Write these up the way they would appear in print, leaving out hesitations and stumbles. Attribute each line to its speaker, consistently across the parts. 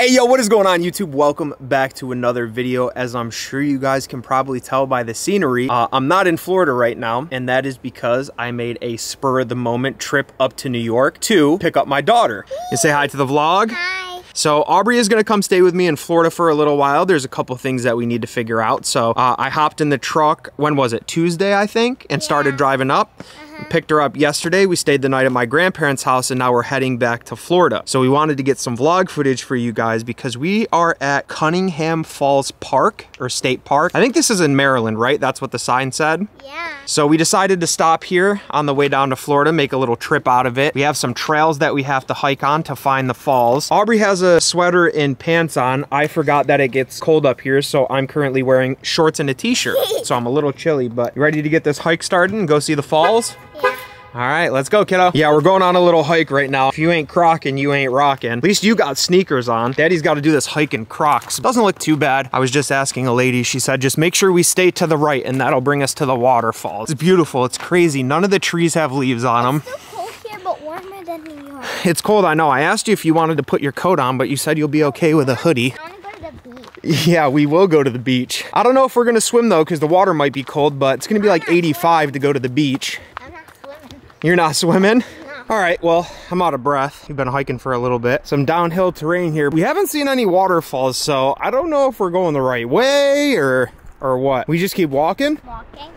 Speaker 1: Hey yo, what is going on YouTube? Welcome back to another video. As I'm sure you guys can probably tell by the scenery, I'm not in Florida right now, and that is because I made a spur of the moment trip up to New York to pick up my daughter. You say hi to the vlog?
Speaker 2: Hi.
Speaker 1: So Aubrey is gonna come stay with me in Florida for a little while. There's a couple things that we need to figure out. So I hopped in the truck, when was it? Tuesday, I think, and started driving up. Picked her up yesterday. We stayed the night at my grandparents' house, and now we're heading back to Florida. So we wanted to get some vlog footage for you guys because we are at Cunningham Falls Park, or State Park. I think this is in Maryland, right? That's what the sign said.
Speaker 2: Yeah.
Speaker 1: So we decided to stop here on the way down to Florida, make a little trip out of it. We have some trails that we have to hike on to find the falls. Aubrey has a sweater and pants on. I forgot that it gets cold up here, so I'm currently wearing shorts and a t-shirt. So I'm a little chilly, but you ready to get this hike started and go see the falls?
Speaker 2: Yeah.
Speaker 1: All right, let's go, kiddo. Yeah, we're going on a little hike right now. If you ain't crocking, you ain't rocking. At least you got sneakers on. Daddy's got to do this hike in Crocs. Doesn't look too bad. I was just asking a lady. She said, just make sure we stay to the right, and that'll bring us to the waterfalls. It's beautiful. It's crazy. None of the trees have leaves on them.
Speaker 2: It's still cold here, but warmer than New York.
Speaker 1: It's cold, I know. I asked you if you wanted to put your coat on, but you said you'll be okay with a hoodie.
Speaker 2: I want to go to the beach.
Speaker 1: Yeah, we will go to the beach. I don't know if we're gonna swim though, because the water might be cold, but it's gonna be like 85 to go to the beach.
Speaker 2: I'm not swimming.
Speaker 1: You're not swimming?
Speaker 2: No.
Speaker 1: All right, well, I'm out of breath. We've been hiking for a little bit. Some downhill terrain here. We haven't seen any waterfalls, so I don't know if we're going the right way or what. We just keep walking?
Speaker 2: Walking.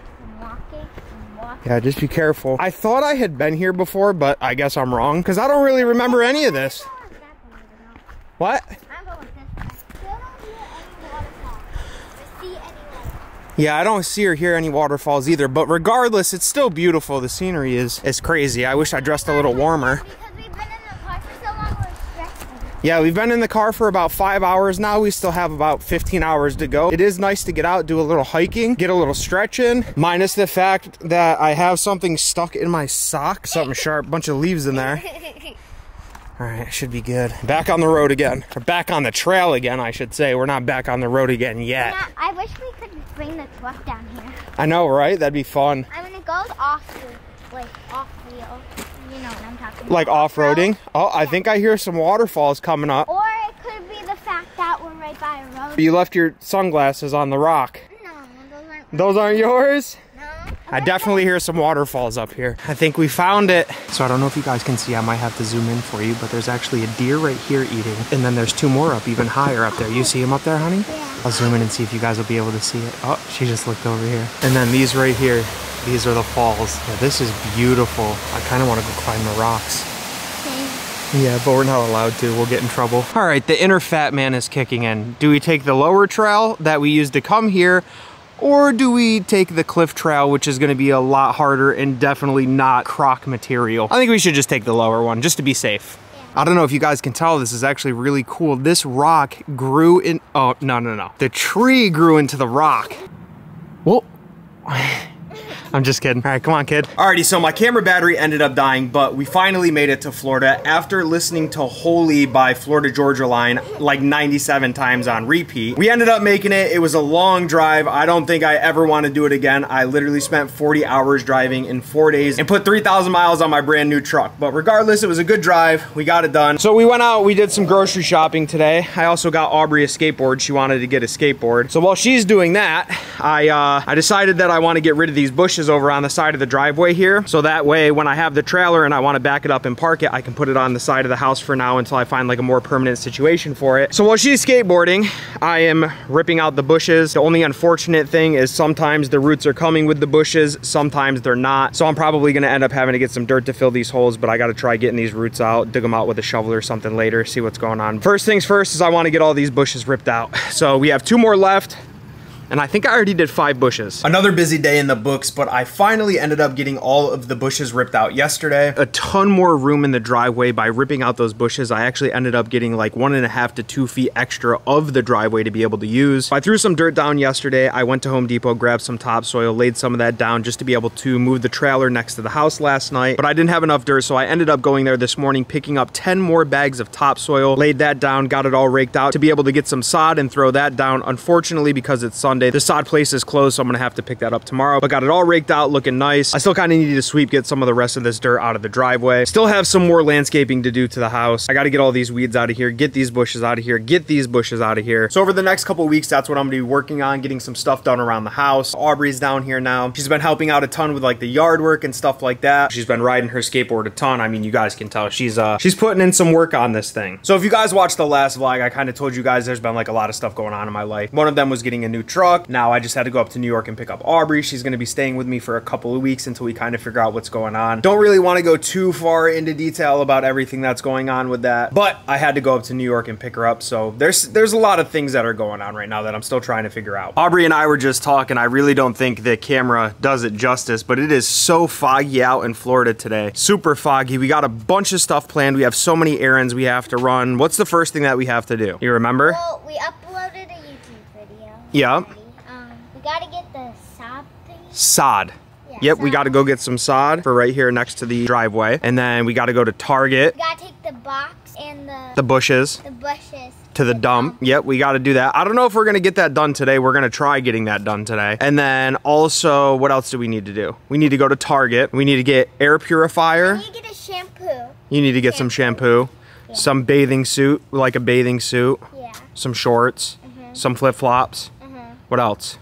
Speaker 1: Yeah, just be careful. I thought I had been here before, but I guess I'm wrong, because I don't really remember any of this. What?
Speaker 2: I'm going this way. Still don't hear any waterfalls. I see any waterfalls.
Speaker 1: Yeah, I don't see or hear any waterfalls either, but regardless, it's still beautiful. The scenery is crazy. I wish I dressed a little warmer.
Speaker 2: Because we've been in the car for so long, we're stressed.
Speaker 1: Yeah, we've been in the car for about 5 hours now. We still have about 15 hours to go. It is nice to get out, do a little hiking, get a little stretch in, minus the fact that I have something stuck in my sock, something sharp, bunch of leaves in there. All right, should be good. Back on the road again, or back on the trail again, I should say. We're not back on the road again yet.
Speaker 2: Yeah, I wish we could bring the truck down here.
Speaker 1: I know, right? That'd be fun.
Speaker 2: I mean, it goes off field. You know what I'm talking about.
Speaker 1: Like off-roading? Oh, I think I hear some waterfalls coming up.
Speaker 2: Or it could be the fact that we're right by a road.
Speaker 1: You left your sunglasses on the rock.
Speaker 2: No, those aren't.
Speaker 1: Those aren't yours?
Speaker 2: No.
Speaker 1: I definitely hear some waterfalls up here. I think we found it. So I don't know if you guys can see, I might have to zoom in for you, but there's actually a deer right here eating. And then there's two more up, even higher up there. You see them up there, honey?
Speaker 2: Yeah.
Speaker 1: I'll zoom in and see if you guys will be able to see it. Oh, she just looked over here. And then these right here, these are the falls. Yeah, this is beautiful. I kind of want to go climb the rocks. Yeah, but we're not allowed to. We'll get in trouble. All right, the inner fat man is kicking in. Do we take the lower trail that we used to come here, or do we take the cliff trail, which is gonna be a lot harder and definitely not croc material? I think we should just take the lower one, just to be safe. I don't know if you guys can tell, this is actually really cool. This rock grew in, oh, no. The tree grew into the rock. Whoa. I'm just kidding. All right, come on, kid. Alrighty, so my camera battery ended up dying, but we finally made it to Florida after listening to Holy by Florida Georgia Line like 97 times on repeat. We ended up making it. It was a long drive. I don't think I ever want to do it again. I literally spent 40 hours driving in 4 days and put 3,000 miles on my brand new truck. But regardless, it was a good drive. We got it done. So we went out, we did some grocery shopping today. I also got Aubrey a skateboard. She wanted to get a skateboard. So while she's doing that, I decided that I want to get rid of these bushes over on the side of the driveway here, so that way when I have the trailer and I want to back it up and park it, I can put it on the side of the house for now until I find like a more permanent situation for it. So while she's skateboarding, I am ripping out the bushes. The only unfortunate thing is sometimes the roots are coming with the bushes, sometimes they're not, so I'm probably going to end up having to get some dirt to fill these holes, but I got to try getting these roots out, dig them out with a shovel or something later, see what's going on. First things first is I want to get all these bushes ripped out. So we have 2 more left, and I think I already did 5 bushes. Another busy day in the books, but I finally ended up getting all of the bushes ripped out yesterday. A ton more room in the driveway. By ripping out those bushes, I actually ended up getting like 1.5 to 2 feet extra of the driveway to be able to use. I threw some dirt down yesterday. I went to Home Depot, grabbed some topsoil, laid some of that down just to be able to move the trailer next to the house last night, but I didn't have enough dirt, so I ended up going there this morning, picking up 10 more bags of topsoil, laid that down, got it all raked out to be able to get some sod and throw that down. Unfortunately, because it's Sunday, Monday. The sod place is closed, so I'm gonna have to pick that up tomorrow, but got it all raked out, looking nice. I still kind of need to sweep, get some of the rest of this dirt out of the driveway. Still have some more landscaping to do to the house. I got to get all these weeds out of here, get these bushes out of here, get these bushes out of here. So over the next couple of weeks, that's what I'm gonna be working on, getting some stuff done around the house. Aubrey's down here now. She's been helping out a ton with like the yard work and stuff like that. She's been riding her skateboard a ton. I mean, you guys can tell she's putting in some work on this thing. So if you guys watched the last vlog, I kind of told you guys there's been like a lot of stuff going on in my life. One of them was getting a new truck. Now I just had to go up to New York and pick up Aubrey. She's gonna be staying with me for a couple of weeks until we kind of figure out what's going on. Don't really want to go too far into detail about everything that's going on with that, but I had to go up to New York and pick her up. So there's a lot of things that are going on right now that I'm still trying to figure out. Aubrey and I were just talking. I really don't think the camera does it justice, but it is so foggy out in Florida today. Super foggy. We got a bunch of stuff planned. We have so many errands we have to run. What's the first thing that we have to do? You remember?
Speaker 2: Well, we uploaded a YouTube video.
Speaker 1: Yeah.
Speaker 2: We gotta get the sod thing.
Speaker 1: Sod.
Speaker 2: Yeah,
Speaker 1: yep,
Speaker 2: sod.
Speaker 1: we got to go get some sod for right here next to the driveway. And then we got to go to Target.
Speaker 2: We gotta take the box and
Speaker 1: the bushes.
Speaker 2: The bushes.
Speaker 1: To the dump. Yep, we got to do that. I don't know if we're going to get that done today. We're going to try getting that done today. And then also, what else do we need to do? We need to go to Target. We need to get air purifier.
Speaker 2: I need to get a shampoo.
Speaker 1: You need to get some shampoo. Yeah. Some bathing suit, like a bathing suit.
Speaker 2: Yeah.
Speaker 1: Some shorts. Some flip-flops. What else?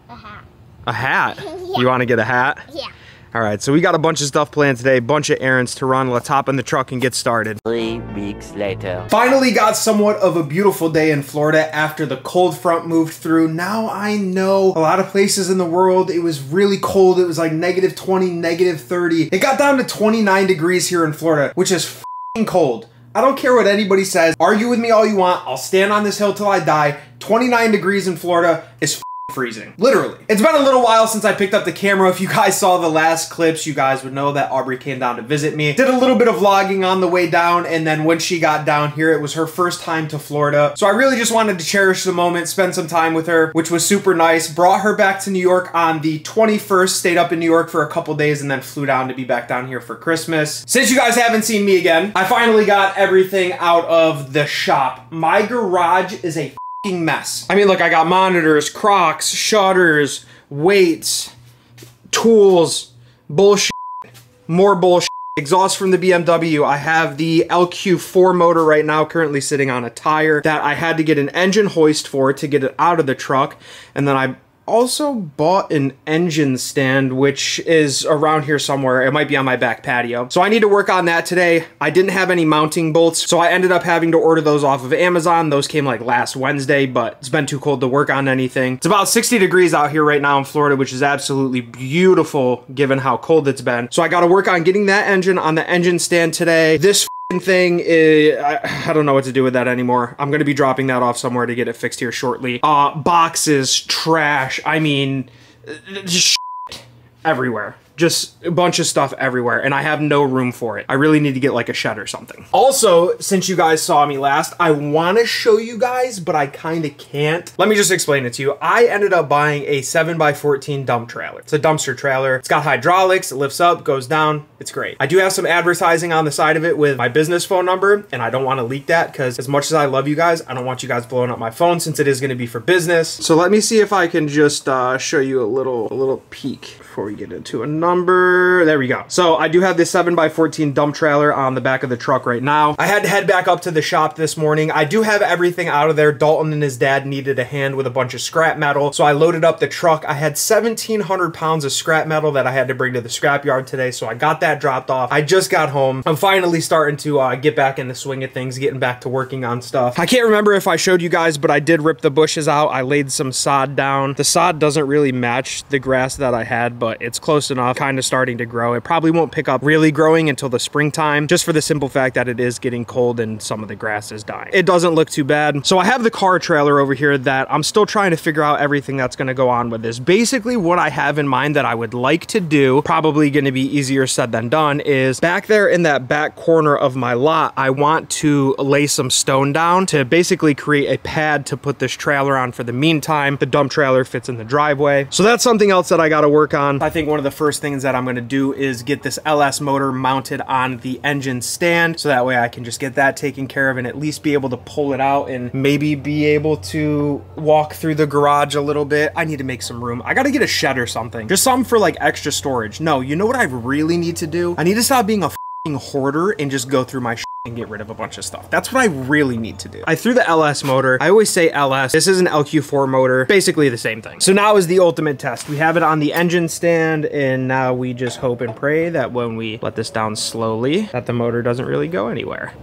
Speaker 2: A hat.
Speaker 1: A hat?
Speaker 2: Yeah.
Speaker 1: You want to get a hat?
Speaker 2: Yeah.
Speaker 1: All right, so we got a bunch of stuff planned today, bunch of errands to run. Let's hop in the truck and get started.
Speaker 3: 3 weeks later.
Speaker 1: Finally got somewhat of a beautiful day in Florida after the cold front moved through. Now I know a lot of places in the world, it was really cold. It was like -20, -30. It got down to 29 degrees here in Florida, which is f***ing cold. I don't care what anybody says. Argue with me all you want. I'll stand on this hill till I die. 29 degrees in Florida is freezing. Literally. It's been a little while since I picked up the camera. If you guys saw the last clips, you guys would know that Aubrey came down to visit me. Did a little bit of vlogging on the way down, and then when she got down here, it was her first time to Florida. So I really just wanted to cherish the moment, spend some time with her, which was super nice. Brought her back to New York on the 21st, stayed up in New York for a couple days, and then flew down to be back down here for Christmas. Since you guys haven't seen me again, I finally got everything out of the shop. My garage is a mess. I mean, look, I got monitors, Crocs, shutters, weights, tools, bullshit, more bullshit. Exhaust from the BMW. I have the LQ4 motor right now currently sitting on a tire that I had to get an engine hoist for to get it out of the truck. And then I also bought an engine stand, which is around here somewhere. It might be on my back patio. So I need to work on that today. I didn't have any mounting bolts, so I ended up having to order those off of Amazon. Those came like last Wednesday, but it's been too cold to work on anything. It's about 60 degrees out here right now in Florida, which is absolutely beautiful given how cold it's been. So I got to work on getting that engine on the engine stand today. This thing is, I don't know what to do with that anymore. I'm gonna be dropping that off somewhere to get it fixed here shortly. Boxes, trash, I mean, just everywhere. Just a bunch of stuff everywhere, and I have no room for it. I really need to get like a shed or something. Also, since you guys saw me last, I want to show you guys, but I kind of can't. Let me just explain it to you. I ended up buying a 7x14 dump trailer. It's a dumpster trailer. It's got hydraulics. It lifts up, goes down. It's great. I do have some advertising on the side of it with my business phone number, and I don't want to leak that because as much as I love you guys, I don't want you guys blowing up my phone since it is going to be for business. So let me see if I can just show you a little peek before we get into a number. There we go. So I do have this 7x14 dump trailer on the back of the truck right now. I had to head back up to the shop this morning. I do have everything out of there. Dalton and his dad needed a hand with a bunch of scrap metal, so I loaded up the truck. I had 1,700 pounds of scrap metal that I had to bring to the scrap yard today, so I got that dropped off. I just got home. I'm finally starting to get back in the swing of things, getting back to working on stuff. I can't remember if I showed you guys, but I did rip the bushes out. I laid some sod down. The sod doesn't really match the grass that I had, but it's close enough, kind of starting to grow. It probably won't pick up really growing until the springtime, just for the simple fact that it is getting cold and some of the grass is dying. It doesn't look too bad. So I have the car trailer over here that I'm still trying to figure out everything that's going to go on with this. Basically what I have in mind that I would like to do, probably going to be easier said than done, is back there in that back corner of my lot, I want to lay some stone down to basically create a pad to put this trailer on for the meantime. The dump trailer fits in the driveway. So that's something else that I got to work on. done. I think one of the first things that I'm gonna do is get this LS motor mounted on the engine stand, so that way I can just get that taken care of and at least be able to pull it out and maybe be able to walk through the garage a little bit. I need to make some room. I gotta get a shed or something. Just something for like extra storage. No, you know what I really need to do? I need to stop being a f***ing hoarder and just go through my and get rid of a bunch of stuff. That's what I really need to do. I threw the LS motor. I always say LS. This is an LQ4 motor. Basically the same thing. So now is the ultimate test. We have it on the engine stand, and now we just hope and pray that when we let this down slowly, that the motor doesn't really go anywhere.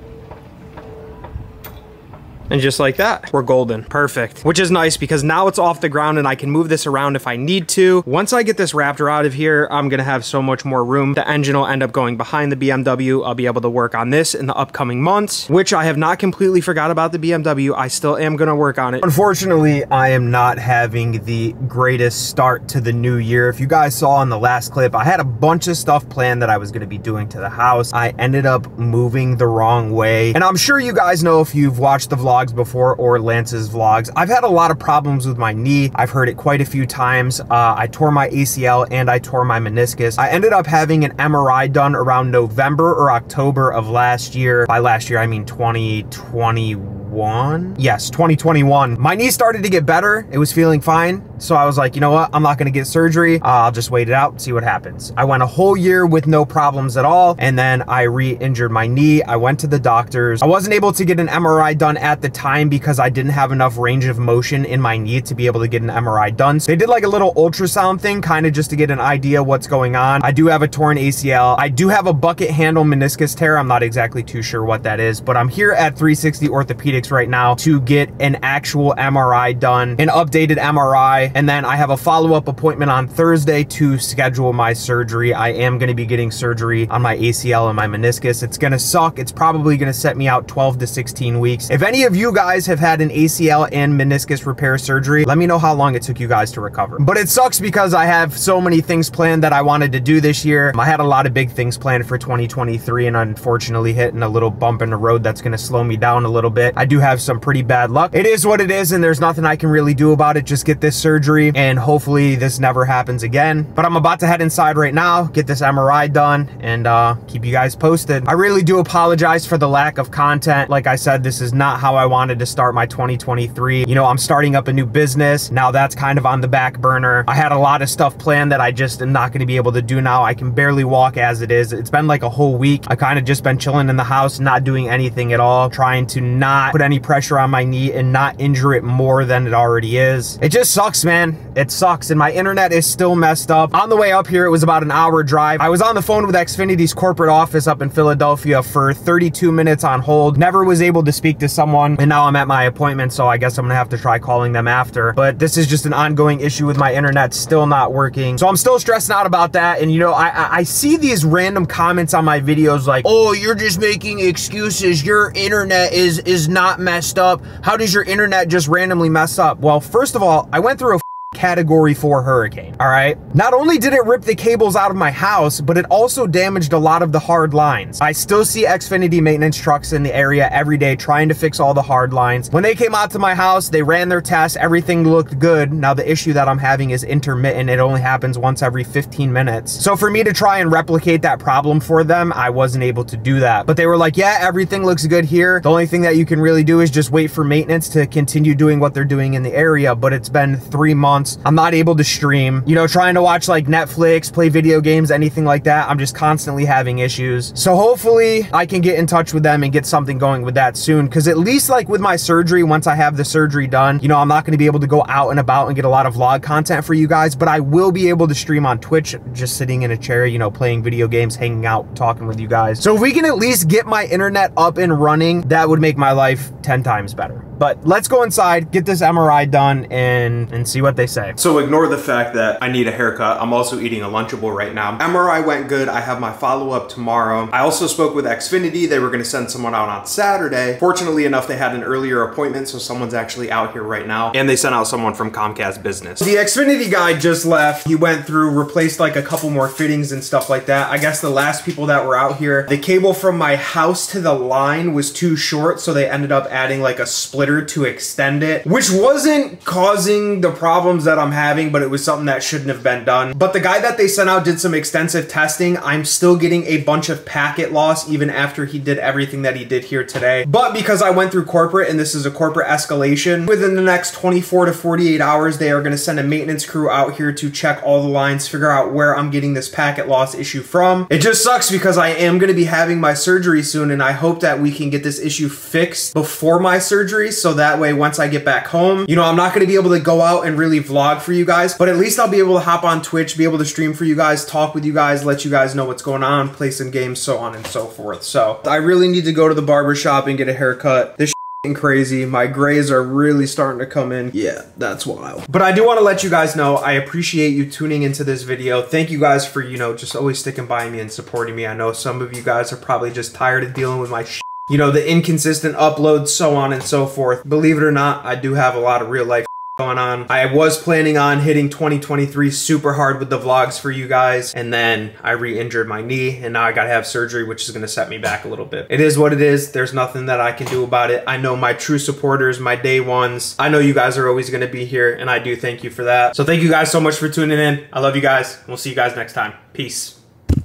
Speaker 1: And just like that, we're golden. Perfect. Which is nice because now it's off the ground and I can move this around if I need to. Once I get this Raptor out of here, I'm gonna have so much more room. The engine will end up going behind the BMW. I'll be able to work on this in the upcoming months, which I have not completely forgot about the BMW. I still am gonna work on it. Unfortunately, I am not having the greatest start to the new year. If you guys saw in the last clip, I had a bunch of stuff planned that I was gonna be doing to the house. I ended up moving the wrong way. And I'm sure you guys know if you've watched the vlog before or Lance's vlogs, I've had a lot of problems with my knee. I've heard it quite a few times. I tore my ACL and I tore my meniscus. I ended up having an MRI done around November or October of last year. By last year, I mean 2021. Yes, 2021. My knee started to get better. It was feeling fine. So I was like, you know what? I'm not gonna get surgery. I'll just wait it out, see what happens. I went a whole year with no problems at all. And then I re-injured my knee. I went to the doctors. I wasn't able to get an MRI done at the time because I didn't have enough range of motion in my knee to be able to get an MRI done. So they did like a little ultrasound thing, kind of just to get an idea what's going on. I do have a torn ACL. I do have a bucket handle meniscus tear. I'm not exactly too sure what that is, but I'm here at 360 Orthopedics right now to get an actual MRI done, an updated MRI. And then I have a follow-up appointment on Thursday to schedule my surgery. I am going to be getting surgery on my ACL and my meniscus. It's going to suck. It's probably going to set me out 12 to 16 weeks. If any of you guys have had an ACL and meniscus repair surgery, let me know how long it took you guys to recover. But it sucks because I have so many things planned that I wanted to do this year. I had a lot of big things planned for 2023 and unfortunately hitting a little bump in the road that's going to slow me down a little bit. I do have some pretty bad luck. It is what it is and there's nothing I can really do about it. Just get this surgery and hopefully this never happens again. But I'm about to head inside right now, get this MRI done, and keep you guys posted. I really do apologize for the lack of content. Like I said, this is not how I wanted to start my 2023. You know, I'm starting up a new business. Now that's kind of on the back burner. I had a lot of stuff planned that I just am not going to be able to do now. I can barely walk as it is. It's been like a whole week. I kind of just been chilling in the house, not doing anything at all, trying to not put any pressure on my knee and not injure it more than it already is. It just sucks, man. It sucks, and my internet is still messed up. On the way up here, it was about an hour drive. I was on the phone with Xfinity's corporate office up in Philadelphia for 32 minutes on hold. Never was able to speak to someone, and now I'm at my appointment, so I guess I'm gonna have to try calling them after. But this is just an ongoing issue with my internet still not working. So I'm still stressing out about that, and you know, I see these random comments on my videos like, oh, you're just making excuses. Your internet is not messed up. How does your internet just randomly mess up? Well, first of all, I went through a Category 4 hurricane, all right? Not only did it rip the cables out of my house, but it also damaged a lot of the hard lines. I still see Xfinity maintenance trucks in the area every day trying to fix all the hard lines. When they came out to my house, they ran their tests, everything looked good. Now the issue that I'm having is intermittent. It only happens once every 15 minutes. So for me to try and replicate that problem for them, I wasn't able to do that. But they were like, yeah, everything looks good here. The only thing that you can really do is just wait for maintenance to continue doing what they're doing in the area. But it's been 3 months. I'm not able to stream, you know, trying to watch like Netflix, play video games, anything like that. I'm just constantly having issues. So hopefully I can get in touch with them and get something going with that soon. Cause at least like with my surgery, once I have the surgery done, you know, I'm not going to be able to go out and about and get a lot of vlog content for you guys, but I will be able to stream on Twitch, just sitting in a chair, you know, playing video games, hanging out, talking with you guys. So if we can at least get my internet up and running, that would make my life 10 times better. But let's go inside, get this MRI done, and see what they say. So ignore the fact that I need a haircut. I'm also eating a Lunchable right now. MRI went good. I have my follow-up tomorrow. I also spoke with Xfinity. They were gonna send someone out on Saturday. Fortunately enough, they had an earlier appointment, so someone's actually out here right now. And they sent out someone from Comcast Business. The Xfinity guy just left. He went through, replaced like a couple more fittings and stuff like that. I guess the last people that were out here, the cable from my house to the line was too short, so they ended up adding like a splitter considered to extend it, which wasn't causing the problems that I'm having, but it was something that shouldn't have been done. But the guy that they sent out did some extensive testing. I'm still getting a bunch of packet loss even after he did everything that he did here today. But because I went through corporate and this is a corporate escalation, within the next 24 to 48 hours, they are going to send a maintenance crew out here to check all the lines, figure out where I'm getting this packet loss issue from. It just sucks because I am going to be having my surgery soon, and I hope that we can get this issue fixed before my surgery, so that way once I get back home, you know, I'm not going to be able to go out and really vlog for you guys, but at least I'll be able to hop on Twitch, be able to stream for you guys, talk with you guys, let you guys know what's going on, play some games, so on and so forth. So I really need to go to the barber shop and get a haircut. This crazy. My grays are really starting to come in. Yeah, that's wild. But I do want to let you guys know I appreciate you tuning into this video. Thank you guys for, you know, just always sticking by me and supporting me. I know some of you guys are probably just tired of dealing with my you know, the inconsistent uploads, so on and so forth. Believe it or not, I do have a lot of real life going on. I was planning on hitting 2023 super hard with the vlogs for you guys, and then I re-injured my knee, and now I gotta have surgery, which is gonna set me back a little bit. It is what it is. There's nothing that I can do about it. I know my true supporters, my day ones, I know you guys are always gonna be here, and I do thank you for that. So thank you guys so much for tuning in. I love you guys. We'll see you guys next time. Peace.